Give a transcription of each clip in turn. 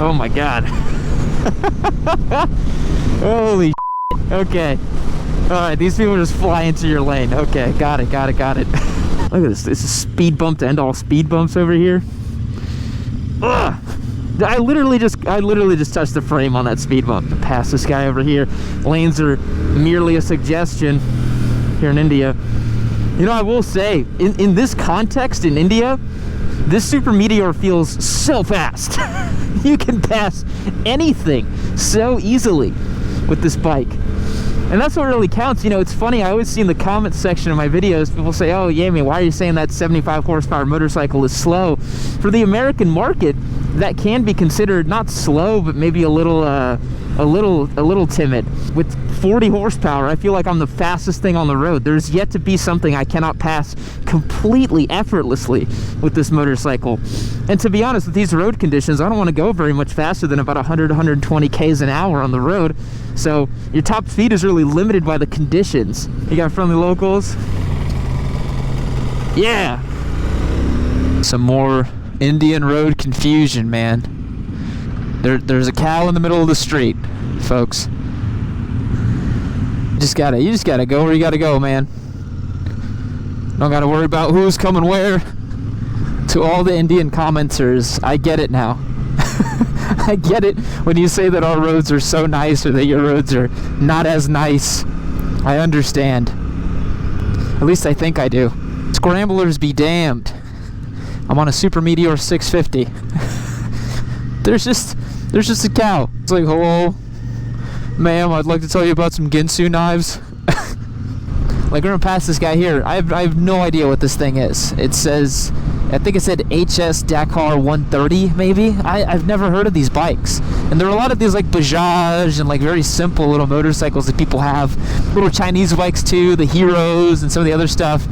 Oh my god. Holy shit. Okay. Alright, these people just fly into your lane. Okay, got it. Look at this. This is speed bump to end all speed bumps over here. Ugh. I literally just touched the frame on that speed bump to pass this guy over here. Lanes are merely a suggestion here in India. You know, I will say, in this context in India, this Super Meteor feels so fast. You can pass anything so easily with this bike. And that's what really counts. You know, it's funny, I always see in the comments section of my videos, people say, oh, yeah, man, why are you saying that 75 horsepower motorcycle is slow? For the American market, that can be considered not slow, but maybe a little timid. With 40 horsepower, I feel like I'm the fastest thing on the road. There's yet to be something I cannot pass completely effortlessly with this motorcycle. And to be honest, with these road conditions, I don't want to go very much faster than about 100, 120 Ks an hour on the road. So your top speed is really limited by the conditions. You got friendly locals? Yeah! Some more Indian road confusion, man. There's a cow in the middle of the street, folks. You just gotta go where you gotta go, man. Don't gotta worry about who's coming where. To all the Indian commenters, I get it now. I get it when you say that our roads are so nice or that your roads are not as nice. I understand. At least I think I do. Scramblers be damned. I'm on a Super Meteor 650. There's just a cow. It's like, hello, ma'am, I'd like to tell you about some Ginsu knives. Like, we're gonna pass this guy here. I have no idea what this thing is. It says, I think it said HS Dakar 130, maybe? I've never heard of these bikes. And there are a lot of these, like, Bajaj and, like, very simple little motorcycles that people have. Little Chinese bikes, too, the Heroes and some of the other stuff.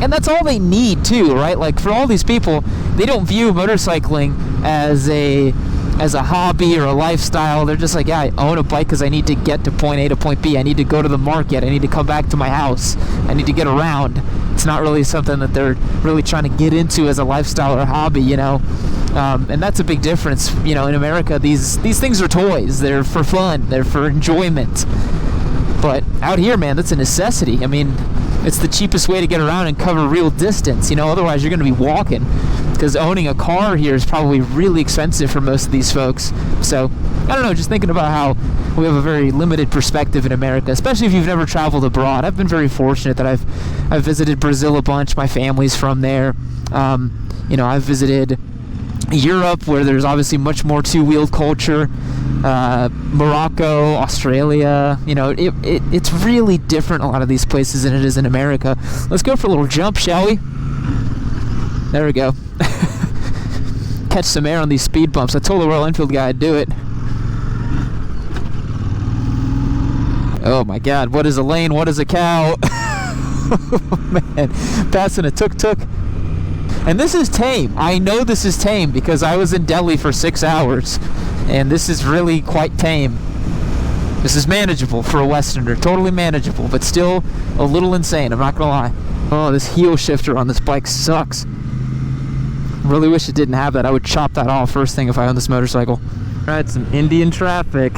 And that's all they need, too, right? Like, for all these people, they don't view motorcycling as a hobby or a lifestyle. They're just like, yeah, I own a bike because I need to get to point A to point B. I need to go to the market. I need to come back to my house. I need to get around. It's not really something that they're really trying to get into as a lifestyle or hobby, you know. And that's a big difference. You know, in America, these things are toys. They're for fun. They're for enjoyment. But out here, man, that's a necessity. I mean, it's the cheapest way to get around and cover real distance, you know. Otherwise, you're going to be walking. Because owning a car here is probably really expensive for most of these folks. So, I don't know, just thinking about how we have a very limited perspective in America, especially if you've never traveled abroad. I've been very fortunate that I've visited Brazil a bunch. My family's from there. You know, I've visited Europe, where there's obviously much more two-wheeled culture. Morocco, Australia, you know, it's really different a lot of these places than it is in America. Let's go for a little jump, shall we? There we go. Catch some air on these speed bumps. I told the Royal Enfield guy I'd do it. Oh my god, what is a lane? What is a cow? Oh man, passing a tuk-tuk. And this is tame. I know this is tame because I was in Delhi for 6 hours. And this is really quite tame. This is manageable for a Westerner. Totally manageable, but still a little insane, I'm not gonna lie. Oh, this heel shifter on this bike sucks. Really wish it didn't have that. I would chop that off first thing if I owned this motorcycle. Alright, some Indian traffic.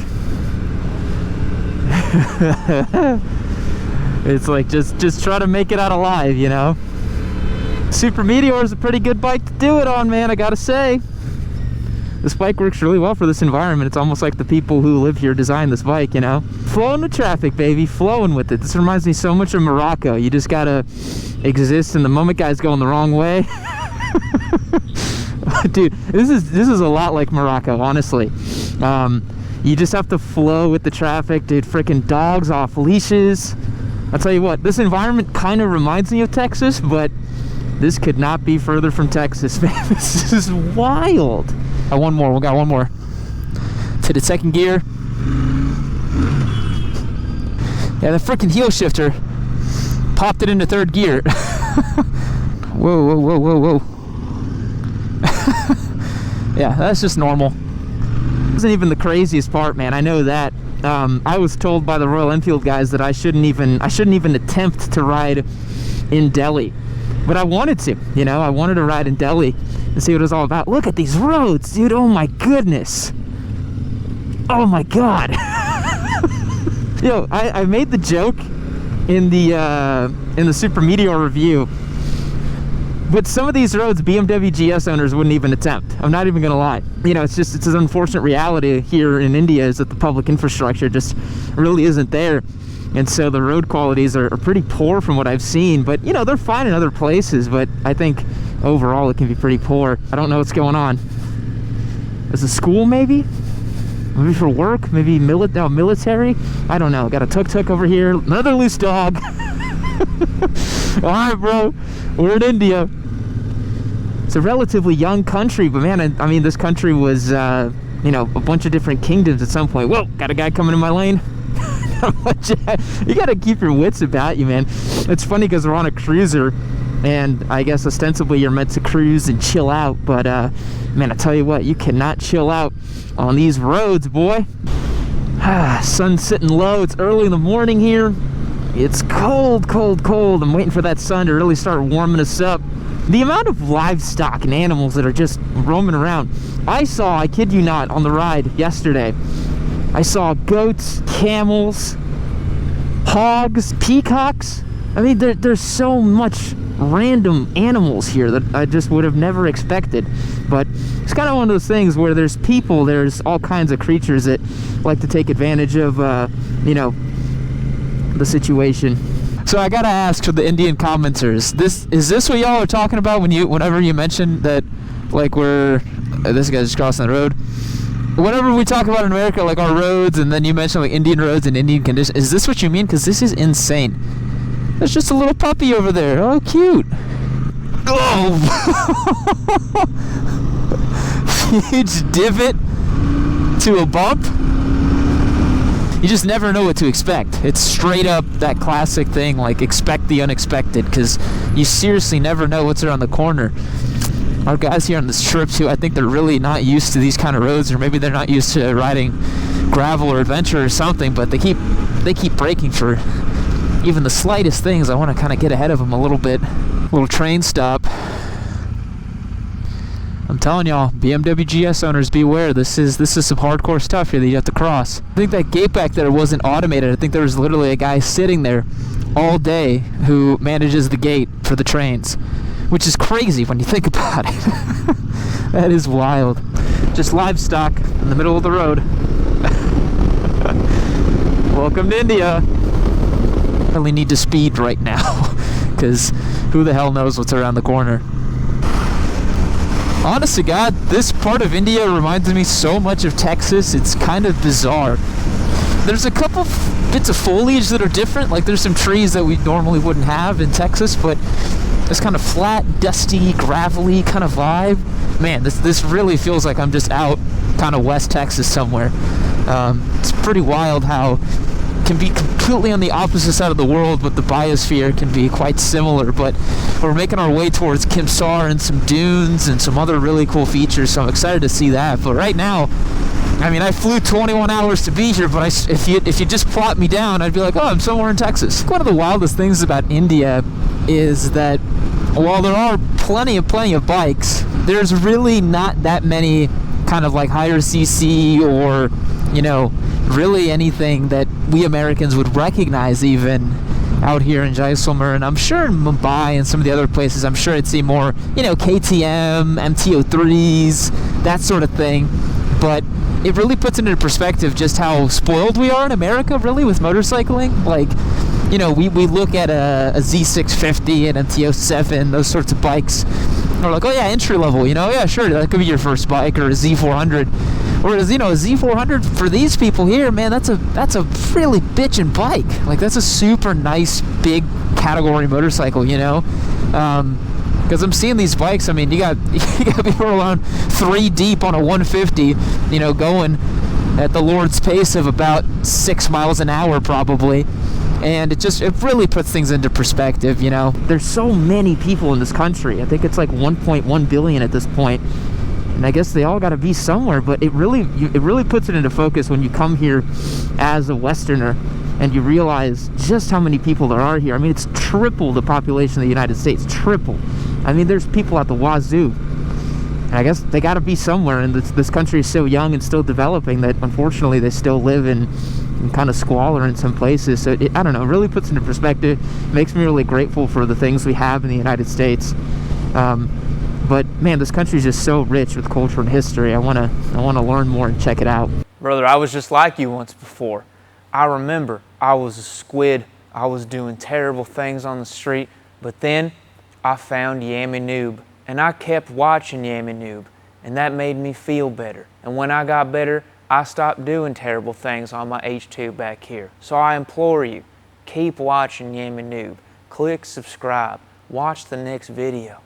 It's like, just try to make it out alive, you know? Super Meteor is a pretty good bike to do it on, man, I gotta say. This bike works really well for this environment. It's almost like the people who live here designed this bike, you know? Flowing with traffic, baby. Flowing with it. This reminds me so much of Morocco. You just gotta exist, and the moment guys going the wrong way... Dude, this is a lot like Morocco, honestly. You just have to flow with the traffic, dude. Freaking dogs off leashes. I'll tell you what, this environment kind of reminds me of Texas, but this could not be further from Texas, man. This is wild. We got one more. To the second gear. Yeah, the freaking heel shifter popped it into third gear. Whoa. Yeah, that's just normal. Isn't even the craziest part, man. I know that. I was told by the Royal Enfield guys that I shouldn't even attempt to ride in Delhi. But I wanted to, you know, I wanted to ride in Delhi and see what it was all about. Look at these roads, dude. Oh my goodness. Oh my God. Yo, I made the joke in the Super Meteor review. But some of these roads, BMW GS owners wouldn't even attempt. I'm not even gonna lie. You know, it's an unfortunate reality here in India is that the public infrastructure just really isn't there. And so the road qualities are pretty poor from what I've seen. But, you know, they're fine in other places, but I think overall it can be pretty poor. I don't know what's going on. Is it school maybe? Maybe for work? Maybe military? I don't know. Got a tuk-tuk over here. Another loose dog. Alright, bro. We're in India. It's a relatively young country, but man, I mean, this country was, you know, a bunch of different kingdoms at some point. Whoa, got a guy coming in my lane. You gotta keep your wits about you, man. It's funny because we're on a cruiser, and I guess ostensibly you're meant to cruise and chill out, but man, I tell you what, you cannot chill out on these roads, boy. Sun's sitting low. It's early in the morning here. It's cold, cold, cold. I'm waiting for that sun to really start warming us up. The amount of livestock and animals that are just roaming around. I kid you not, on the ride yesterday, I saw goats, camels, hogs, peacocks. I mean, there's so much random animals here that I just would have never expected. But it's kind of one of those things where there's people, there's all kinds of creatures that like to take advantage of, you know, the situation. So I gotta ask for the Indian commenters, is this what y'all are talking about whenever you mention that, like, this guy's just crossing the road? Whenever we talk about in America, like our roads, and then you mention like Indian roads and Indian conditions, is this what you mean? Because this is insane. There's just a little puppy over there. Oh, cute. Oh! Huge divot to a bump. You just never know what to expect. It's straight up that classic thing, like expect the unexpected, because you seriously never know what's around the corner. Our guys here on this trip too, I think they're really not used to these kind of roads, or maybe they're not used to riding gravel or adventure or something, but they keep braking for even the slightest things. I want to kind of get ahead of them a little bit. Little train stop. I'm telling y'all, BMW GS owners, beware. This is some hardcore stuff here that you have to cross. I think that gate back there wasn't automated. I think there was literally a guy sitting there all day who manages the gate for the trains, which is crazy when you think about it. That is wild. Just livestock in the middle of the road. Welcome to India. I really need to speed right now because who the hell knows what's around the corner. Honest to God, this part of India reminds me so much of Texas. It's kind of bizarre. There's a couple bits of foliage that are different. Like there's some trees that we normally wouldn't have in Texas, but this kind of flat, dusty, gravelly kind of vibe. Man, this really feels like I'm just out kind of West Texas somewhere. It's pretty wild how can be completely on the opposite side of the world, but the biosphere can be quite similar. But we're making our way towards Kimsar and some dunes and some other really cool features, so I'm excited to see that. But right now, I mean, I flew 21 hours to be here, but if you just plot me down, I'd be like, oh, I'm somewhere in Texas. One of the wildest things about India is that while there are plenty of bikes, there's really not that many kind of like higher CC or, you know, really anything that we Americans would recognize even out here in Jaisalmer. And I'm sure in Mumbai and some of the other places, I'm sure I'd see more, you know, KTM, MT-03s, that sort of thing. But it really puts into perspective just how spoiled we are in America, really, with motorcycling. Like, you know, we look at a Z650 and MT-07, those sorts of bikes. And we're like, oh yeah, entry level, you know, yeah, sure, that could be your first bike, or a Z400. Whereas, you know, a Z400 for these people here, man, that's a really bitchin' bike. Like, that's a super nice, big category motorcycle, you know? Because I'm seeing these bikes, I mean, you got people around 3 deep on a 150, you know, going at the Lord's pace of about 6 miles an hour probably. And it really puts things into perspective, you know? There's so many people in this country. I think it's like 1.1 billion at this point. And I guess they all got to be somewhere, but it really puts it into focus when you come here as a Westerner and you realize just how many people there are here. I mean, it's triple the population of the United States, triple. I mean, there's people at the wazoo. And I guess they got to be somewhere, and this country is so young and still developing that unfortunately they still live in kind of squalor in some places. So I don't know, it really puts into perspective. It makes me really grateful for the things we have in the United States. But man, this country is just so rich with culture and history. I want to learn more and check it out. Brother, I was just like you once before. I remember I was a squid. I was doing terrible things on the street, but then I found Yammy Noob, and I kept watching Yammy Noob, and that made me feel better. And when I got better, I stopped doing terrible things on my H2 back here. So I implore you, keep watching Yammy Noob. Click subscribe. Watch the next video.